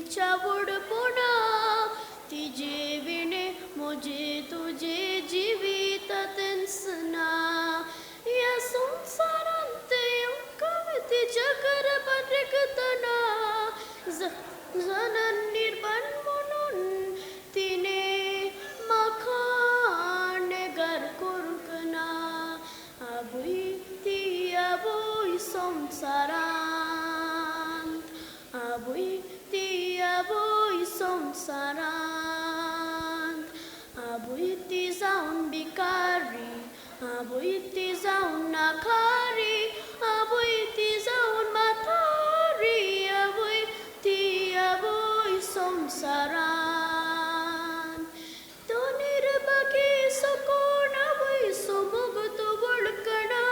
तिच्या बुडपुणा तिजे विणे मोजे तुझे जीवित तेंसना या संसारांत कविते जगर बरकतना जनन निर्बन म्हणून तिने मखान घर कुरकना आबुई ती आबुई संसारांत आबुई ती आबुई संसारांत आबुई ती जाऊन भिकारी आबुई ती जाऊन नाखारी आबुई ती जाऊन म्हातारी आबुई ती आबुई संसारांत तो निर्भगी सकून आबुई सुमुग तो बळकणा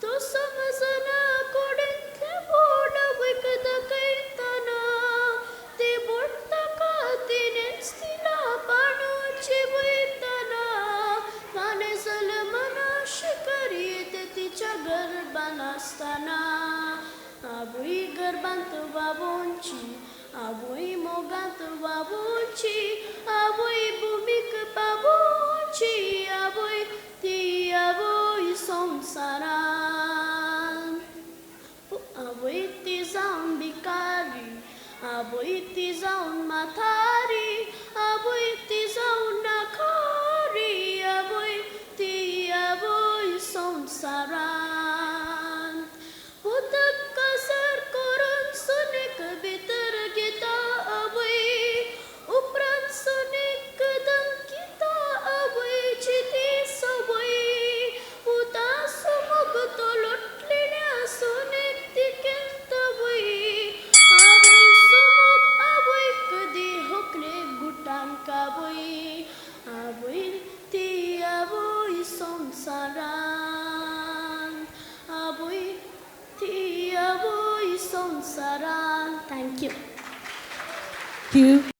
तो समजना कोडंतले बोड विकत कैतना ते बोडतका तिनेच तिला पाणूची वैतना पाने सलमना शिकारी येते तिच्या गर्भान असताना आबुई गर्भांत बाबूंची आबुई मोगांत बाबूंची आबुई भूमिक बाबूंची आबुई ती आबुई संसारांत आबुई ती जाऊन भिकारी आबुई ती जाऊन म्हातारी आबुई ती जाऊन नाखारी आबुई ती आबुई संसारांत उदक कसर करून सुनीक भितर घेता आबुई उपरांत सुनीक दंकिता आबुईची ती सवय उता सुमुग तो लोटलेल्या सुनीक ती केंतवय आबुई सुमुग आबुई कधी हुकले गुटांक आबुई आबुई ती आबुई संसारांत आबुई ती आबुई संसारांत. Thank you.